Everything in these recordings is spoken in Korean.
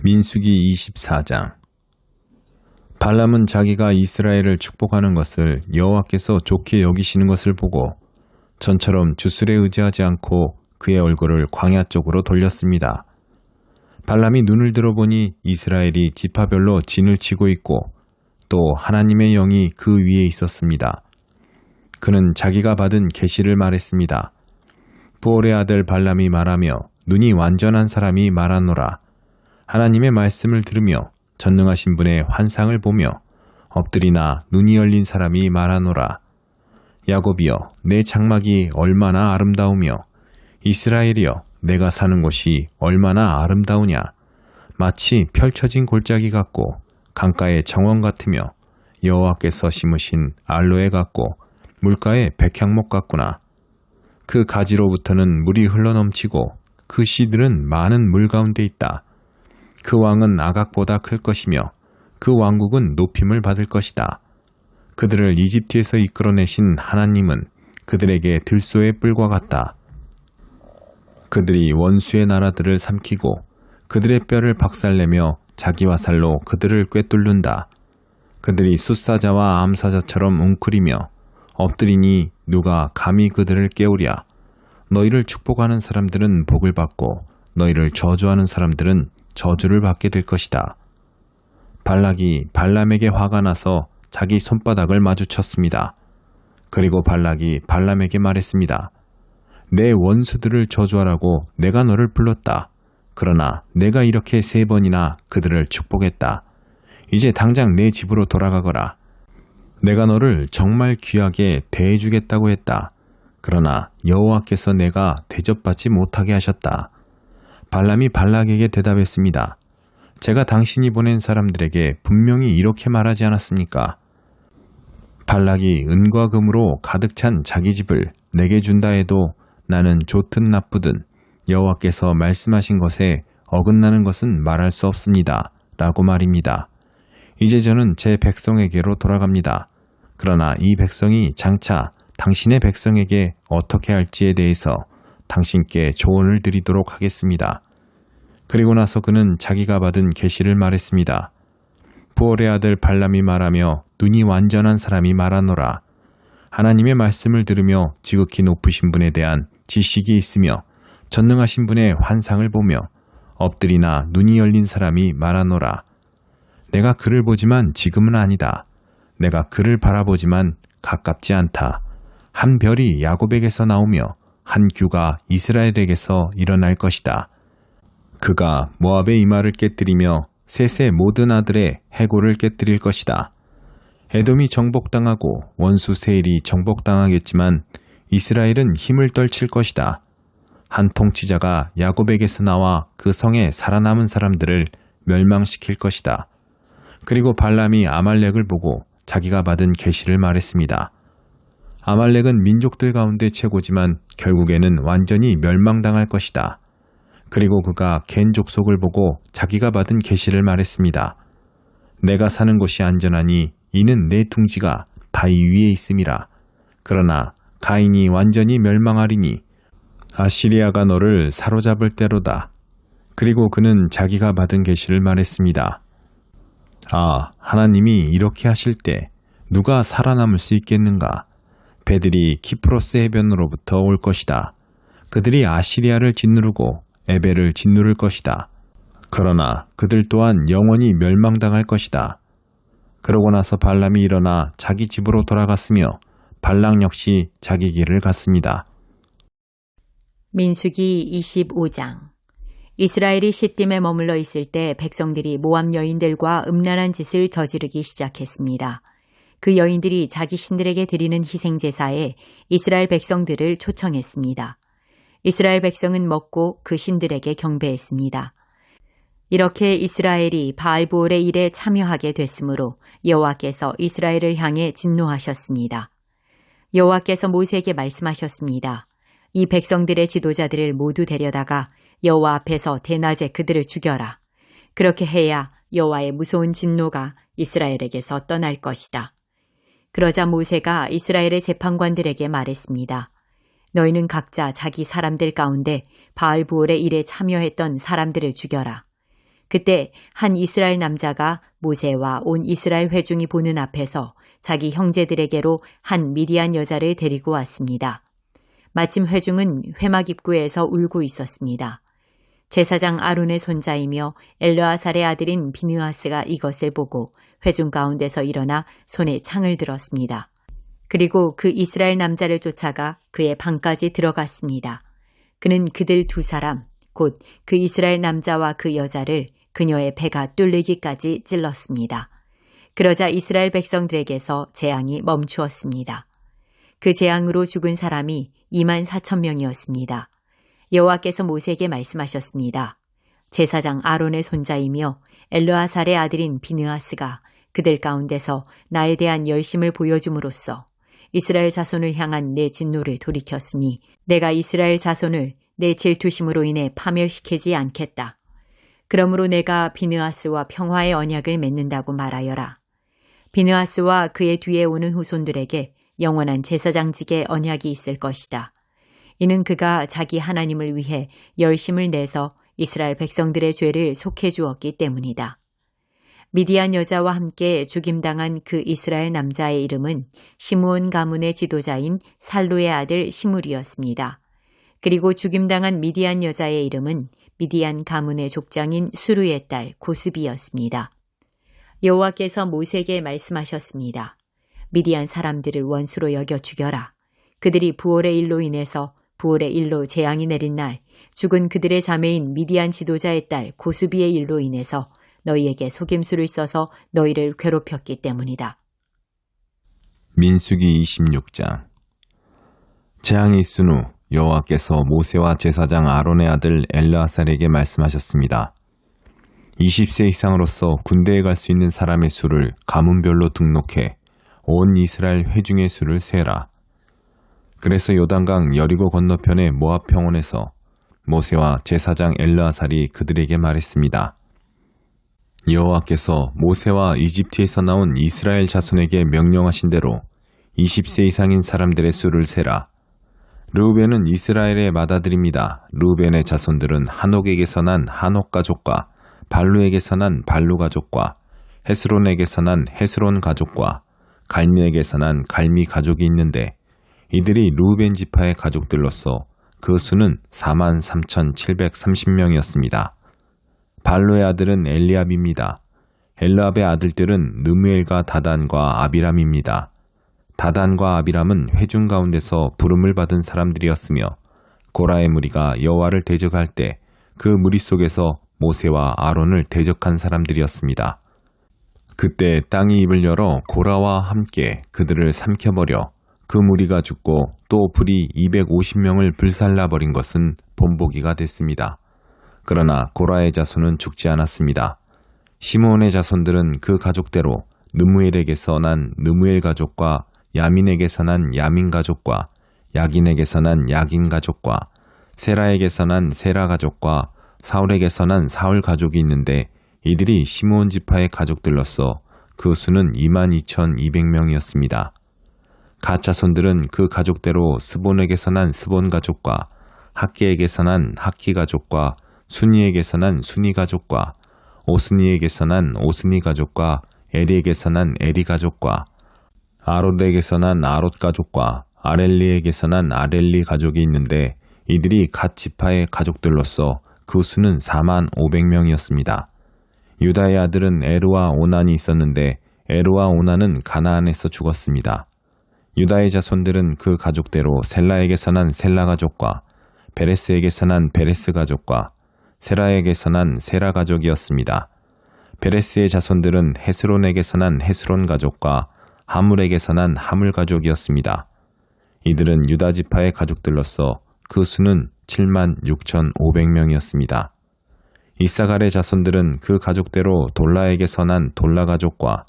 민수기 24장. 발람은 자기가 이스라엘을 축복하는 것을 여호와께서 좋게 여기시는 것을 보고 전처럼 주술에 의지하지 않고 그의 얼굴을 광야 쪽으로 돌렸습니다. 발람이 눈을 들어보니 이스라엘이 지파별로 진을 치고 있고 또 하나님의 영이 그 위에 있었습니다. 그는 자기가 받은 계시를 말했습니다. 부올의 아들 발람이 말하며 눈이 완전한 사람이 말하노라. 하나님의 말씀을 들으며 전능하신 분의 환상을 보며 엎드리나 눈이 열린 사람이 말하노라. 야곱이여, 내 장막이 얼마나 아름다우며 이스라엘이여, 내가 사는 곳이 얼마나 아름다우냐. 마치 펼쳐진 골짜기 같고 강가의 정원 같으며 여호와께서 심으신 알로에 같고 물가의 백향목 같구나. 그 가지로부터는 물이 흘러넘치고 그 씨들은 많은 물 가운데 있다. 그 왕은 아각보다 클 것이며 그 왕국은 높임을 받을 것이다. 그들을 이집트에서 이끌어내신 하나님은 그들에게 들소의 뿔과 같다. 그들이 원수의 나라들을 삼키고 그들의 뼈를 박살내며 자기 화살로 그들을 꿰뚫는다. 그들이 숫사자와 암사자처럼 웅크리며 엎드리니 누가 감히 그들을 깨우랴. 너희를 축복하는 사람들은 복을 받고 너희를 저주하는 사람들은 저주를 받게 될 것이다. 발락이 발람에게 화가 나서 자기 손바닥을 마주쳤습니다. 그리고 발락이 발람에게 말했습니다. 내 원수들을 저주하라고 내가 너를 불렀다. 그러나 내가 이렇게 3번이나 그들을 축복했다. 이제 당장 내 집으로 돌아가거라. 내가 너를 정말 귀하게 대해주겠다고 했다. 그러나 여호와께서 내가 대접받지 못하게 하셨다. 발람이 발락에게 대답했습니다. 제가 당신이 보낸 사람들에게 분명히 이렇게 말하지 않았습니까? 발락이 은과 금으로 가득 찬 자기 집을 내게 준다 해도 나는 좋든 나쁘든 여호와께서 말씀하신 것에 어긋나는 것은 말할 수 없습니다. 라고 말입니다. 이제 저는 제 백성에게로 돌아갑니다. 그러나 이 백성이 장차 당신의 백성에게 어떻게 할지에 대해서 당신께 조언을 드리도록 하겠습니다. 그리고 나서 그는 자기가 받은 계시를 말했습니다. 부올의 아들 발람이 말하며 눈이 완전한 사람이 말하노라. 하나님의 말씀을 들으며 지극히 높으신 분에 대한 지식이 있으며 전능하신 분의 환상을 보며 엎드리나 눈이 열린 사람이 말하노라. 내가 그를 보지만 지금은 아니다. 내가 그를 바라보지만 가깝지 않다. 한 별이 야곱에게서 나오며 한 규가 이스라엘에게서 일어날 것이다. 그가 모압의 이마를 깨뜨리며 셋의 모든 아들의 해골을 깨뜨릴 것이다. 에돔이 정복당하고 원수 세일이 정복당하겠지만 이스라엘은 힘을 떨칠 것이다. 한 통치자가 야곱에게서 나와 그 성에 살아남은 사람들을 멸망시킬 것이다. 그리고 발람이 아말렉을 보고 자기가 받은 계시를 말했습니다. 아말렉은 민족들 가운데 최고지만 결국에는 완전히 멸망당할 것이다. 그리고 그가 겐 족속을 보고 자기가 받은 계시를 말했습니다. 내가 사는 곳이 안전하니 이는 내 둥지가 바위 위에 있음이라. 그러나 가인이 완전히 멸망하리니 아시리아가 너를 사로잡을 때로다. 그리고 그는 자기가 받은 계시를 말했습니다. 아, 하나님이 이렇게 하실 때 누가 살아남을 수 있겠는가? 배들이 키프로스 해변으로부터 올 것이다. 그들이 아시리아를 짓누르고 에벨을 짓누를 것이다. 그러나 그들 또한 영원히 멸망당할 것이다. 그러고 나서 발람이 일어나 자기 집으로 돌아갔으며 발락 역시 자기 길을 갔습니다. 민수기 25장. 이스라엘이 시딤에 머물러 있을 때 백성들이 모압 여인들과 음란한 짓을 저지르기 시작했습니다. 그 여인들이 자기 신들에게 드리는 희생제사에 이스라엘 백성들을 초청했습니다. 이스라엘 백성은 먹고 그 신들에게 경배했습니다. 이렇게 이스라엘이 바알보올의 일에 참여하게 됐으므로 여호와께서 이스라엘을 향해 진노하셨습니다. 여호와께서 모세에게 말씀하셨습니다. 이 백성들의 지도자들을 모두 데려다가 여호와 앞에서 대낮에 그들을 죽여라. 그렇게 해야 여호와의 무서운 진노가 이스라엘에게서 떠날 것이다. 그러자 모세가 이스라엘의 재판관들에게 말했습니다. 너희는 각자 자기 사람들 가운데 바알부올의 일에 참여했던 사람들을 죽여라. 그때 한 이스라엘 남자가 모세와 온 이스라엘 회중이 보는 앞에서 자기 형제들에게로 한 미디안 여자를 데리고 왔습니다. 마침 회중은 회막 입구에서 울고 있었습니다. 제사장 아론의 손자이며 엘르아살의 아들인 비느하스가 이것을 보고 회중 가운데서 일어나 손에 창을 들었습니다. 그리고 그 이스라엘 남자를 쫓아가 그의 방까지 들어갔습니다. 그는 그들 두 사람, 곧 그 이스라엘 남자와 그 여자를 그녀의 배가 뚫리기까지 찔렀습니다. 그러자 이스라엘 백성들에게서 재앙이 멈추었습니다. 그 재앙으로 죽은 사람이 24,000명이었습니다. 여호와께서 모세에게 말씀하셨습니다. 제사장 아론의 손자이며 엘르아살의 아들인 비느하스가 그들 가운데서 나에 대한 열심을 보여줌으로써 이스라엘 자손을 향한 내 진노를 돌이켰으니 내가 이스라엘 자손을 내 질투심으로 인해 파멸시키지 않겠다. 그러므로 내가 비느하스와 평화의 언약을 맺는다고 말하여라. 비느하스와 그의 뒤에 오는 후손들에게 영원한 제사장직의 언약이 있을 것이다. 이는 그가 자기 하나님을 위해 열심을 내서 이스라엘 백성들의 죄를 속해 주었기 때문이다. 미디안 여자와 함께 죽임당한 그 이스라엘 남자의 이름은 시므온 가문의 지도자인 살루의 아들 시므리였습니다. 그리고 죽임당한 미디안 여자의 이름은 미디안 가문의 족장인 수루의 딸 고스비였습니다. 여호와께서 모세에게 말씀하셨습니다. 미디안 사람들을 원수로 여겨 죽여라. 그들이 부올의 일로 인해서 부올의 일로 재앙이 내린 날 죽은 그들의 자매인 미디안 지도자의 딸 고스비의 일로 인해서 너희에게 속임수를 써서 너희를 괴롭혔기 때문이다. 민수기 26장. 재앙이 있은 후 여호와께서 모세와 제사장 아론의 아들 엘르아살에게 말씀하셨습니다. 20세 이상으로서 군대에 갈 수 있는 사람의 수를 가문별로 등록해 온 이스라엘 회중의 수를 세라. 그래서 요단강 여리고 건너편의 모압 평원에서 모세와 제사장 엘르아살이 그들에게 말했습니다. 여호와께서 모세와 이집트에서 나온 이스라엘 자손에게 명령하신 대로 20세 이상인 사람들의 수를 세라. 르우벤은 이스라엘의 맏아들입니다. 르우벤의 자손들은 한옥에게서 난 한옥 가족과 발루에게서 난 발루 가족과 헤스론에게서 난 헤스론 가족과 갈미에게서 난 갈미 가족이 있는데 이들이 르우벤 지파의 가족들로서 그 수는 43,730명이었습니다. 발루의 아들은 엘리압입니다. 엘리압의 아들들은 느무엘과 다단과 아비람입니다. 다단과 아비람은 회중 가운데서 부름을 받은 사람들이었으며 고라의 무리가 여호와를 대적할 때 그 무리 속에서 모세와 아론을 대적한 사람들이었습니다. 그때 땅이 입을 열어 고라와 함께 그들을 삼켜버려 그 무리가 죽고 또 불이 250명을 불살라버린 것은 본보기가 됐습니다. 그러나 고라의 자손은 죽지 않았습니다. 시므온의 자손들은 그 가족대로 느무엘에게서 난 느무엘 가족과 야민에게서 난 야민 가족과 야긴에게서 난 야긴 가족과 세라에게서 난 세라 가족과 사울에게서 난 사울 가족이 있는데 이들이 시므온 지파의 가족들로서 그 수는 22,200명이었습니다. 갓 자손들은 그 가족대로 스본에게서 난 스본 가족과 학기에게서 난 학기 가족과 순이에게서 난 순이 가족과 오스니에게서 난 오스니 가족과 에리에게서 난 에리 가족과 아롯에게서 난 아롯 가족과 아렐리에게서 난 아렐리 가족이 있는데 이들이 갓 지파의 가족들로서 그 수는 45,000명이었습니다. 유다의 아들은 에르와 오난이 있었는데 에르와 오난은 가나안에서 죽었습니다. 유다의 자손들은 그 가족대로 셀라에게서 난 셀라 가족과 베레스에게서 난 베레스 가족과 세라에게서 난 세라 가족이었습니다. 베레스의 자손들은 헤스론에게서 난 헤스론 가족과 하물에게서 난 하물 가족이었습니다. 이들은 유다 지파의 가족들로서 그 수는 76,500명이었습니다. 이사갈의 자손들은 그 가족대로 돌라에게서 난 돌라 가족과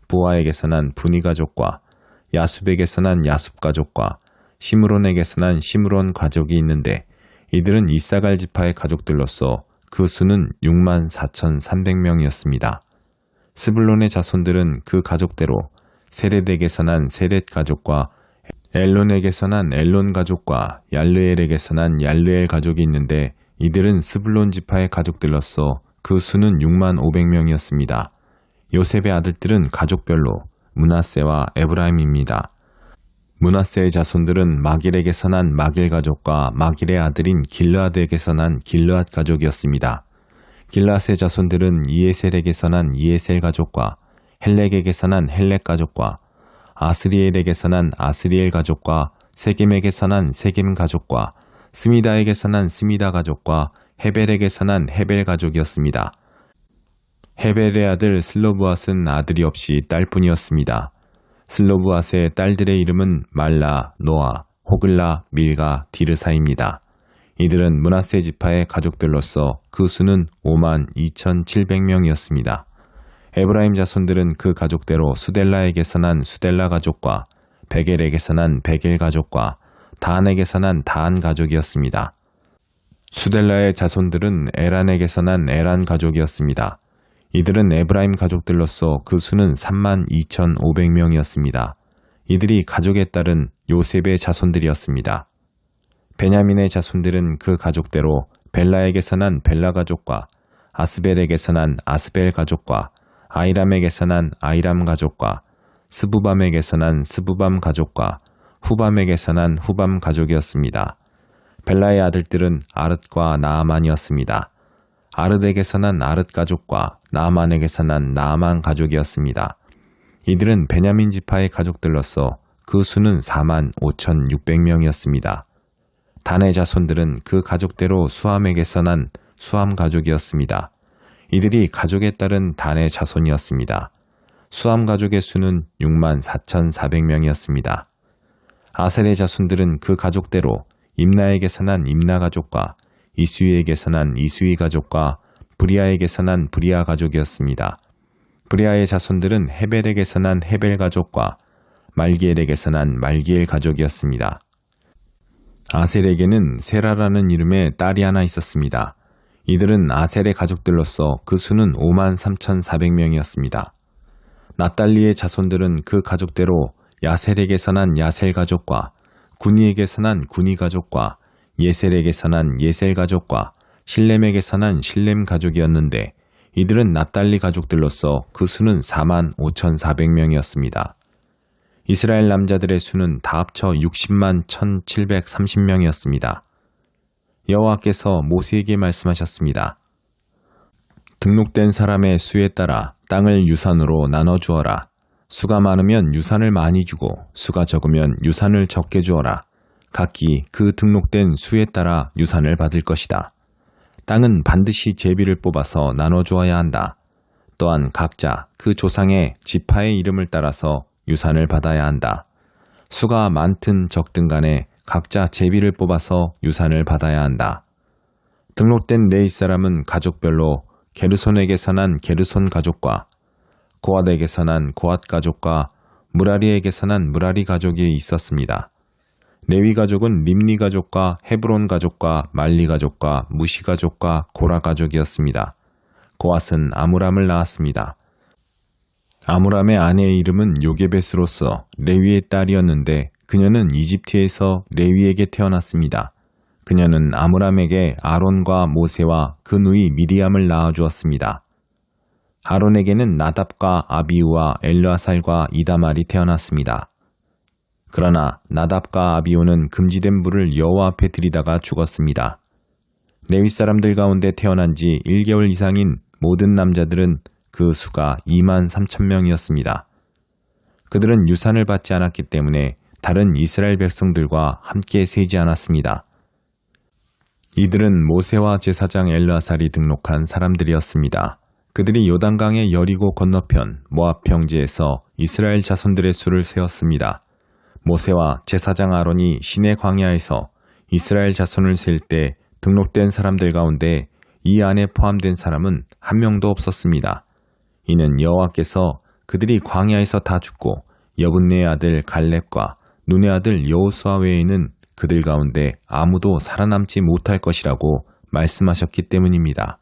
부하에게서 난 부니 가족과 야숲에게서 난 야숲 가족과 시므론에게서 난 시므론 가족이 있는데 이들은 이사갈 지파의 가족들로서 그 수는 64,300명이었습니다. 스불론의 자손들은 그 가족대로 세렛에게서 난 세렛 가족과 엘론에게서 난 엘론 가족과 얄르엘에게서 난 얄르엘 가족이 있는데 이들은 스불론 지파의 가족들로서 그 수는 6만 500명이었습니다. 요셉의 아들들은 가족별로 므낫세와 에브라임입니다. 므낫세의 자손들은 마길에게서 난 마길 가족과 마길의 아들인 길르앗에게서 난 길르앗 가족이었습니다. 길르앗의 자손들은 이에셀에게서 난 이에셀 가족과 헬렉에게서 난 헬렉 가족과 아스리엘에게서 난 아스리엘 가족과 세겜에게서 난 세겜 가족과 스미다에게서 난 스미다 가족과 헤벨에게서 난 헤벨 가족이었습니다. 헤벨의 아들 슬로브앗은 아들이 없이 딸뿐이었습니다. 슬로브앗의 딸들의 이름은 말라, 노아, 호글라, 밀가, 디르사입니다. 이들은 므낫세 지파의 가족들로서 그 수는 5만 2,700명이었습니다. 에브라임 자손들은 그 가족대로 수델라에게서 난 수델라 가족과 베겔에게서 난 베겔 가족과 다한에게서 난 다한 가족이었습니다. 수델라의 자손들은 에란에게서 난 에란 가족이었습니다. 이들은 에브라임 가족들로서 그 수는 3만 2,500명이었습니다. 이들이 가족에 따른 요셉의 자손들이었습니다. 베냐민의 자손들은 그 가족대로 벨라에게서 난 벨라 가족과 아스벨에게서 난 아스벨 가족과 아이람에게서 난 아이람 가족과 스부밤에게서 난 스부밤 가족과 후밤에게서 난 후밤 가족이었습니다. 벨라의 아들들은 아릇과 나아만이었습니다. 아릇에게서 난 아릇 가족과 나아만에게서 난 나아만 가족이었습니다. 이들은 베냐민 지파의 가족들로서 그 수는 4만 5,600명이었습니다. 단의 자손들은 그 가족대로 수함에게서 난 수함 가족이었습니다. 이들이 가족에 따른 단의 자손이었습니다. 수함 가족의 수는 6만 4,400명이었습니다. 아셀의 자손들은 그 가족대로 임나에게서 난 임나 가족과 이수이에게서 난 이수이 가족과 브리아에게서 난 브리아 가족이었습니다. 브리아의 자손들은 헤벨에게서 난 헤벨 가족과 말기엘에게서 난 말기엘 가족이었습니다. 아셀에게는 세라라는 이름의 딸이 하나 있었습니다. 이들은 아셀의 가족들로서 그 수는 5만 3,400명이었습니다. 납달리의 자손들은 그 가족대로 야셀에게서 난 야셀 가족과 구니에게서 난 구니 가족과 예셀에게서 난 예셀 가족과 실렘에게서 난 실렘 가족이었는데 이들은 납달리 가족들로서 그 수는 4만 5,400명이었습니다. 이스라엘 남자들의 수는 다 합쳐 60만 1,730명이었습니다. 여호와께서 모세에게 말씀하셨습니다. 등록된 사람의 수에 따라 땅을 유산으로 나눠주어라. 수가 많으면 유산을 많이 주고 수가 적으면 유산을 적게 주어라. 각기 그 등록된 수에 따라 유산을 받을 것이다. 땅은 반드시 제비를 뽑아서 나눠주어야 한다. 또한 각자 그 조상의 지파의 이름을 따라서 유산을 받아야 한다. 수가 많든 적든 간에 각자 제비를 뽑아서 유산을 받아야 한다. 등록된 레위 사람은 가족별로 게르손에게서 난 게르손 가족과 고앗에게서 난 고앗 가족과 무라리에게서 난 무라리 가족이 있었습니다. 레위 가족은 림니 가족과 헤브론 가족과 말리 가족과 무시 가족과 고라 가족이었습니다. 고앗은 아므람을 낳았습니다. 아므람의 아내의 이름은 요게벳으로서 레위의 딸이었는데 그녀는 이집트에서 레위에게 태어났습니다. 그녀는 아므람에게 아론과 모세와 그 누이 미리암을 낳아주었습니다. 아론에게는 나답과 아비우와 엘르아살과 이다말이 태어났습니다. 그러나 나답과 아비우는 금지된 불을 여호와 앞에 들이다가 죽었습니다. 레위 사람들 가운데 태어난 지 1개월 이상인 모든 남자들은 그 수가 2만 3천 명이었습니다. 그들은 유산을 받지 않았기 때문에 다른 이스라엘 백성들과 함께 세지 않았습니다. 이들은 모세와 제사장 엘르아살이 등록한 사람들이었습니다. 그들이 요단강의 여리고 건너편 모압 평지에서 이스라엘 자손들의 수를 세었습니다. 모세와 제사장 아론이 시내 광야에서 이스라엘 자손을 셀 때 등록된 사람들 가운데 이 안에 포함된 사람은 한 명도 없었습니다. 이는 여호와께서 그들이 광야에서 다 죽고 여분네의 아들 갈렙과 눈의 아들 여호수아 외에는 그들 가운데 아무도 살아남지 못할 것이라고 말씀하셨기 때문입니다.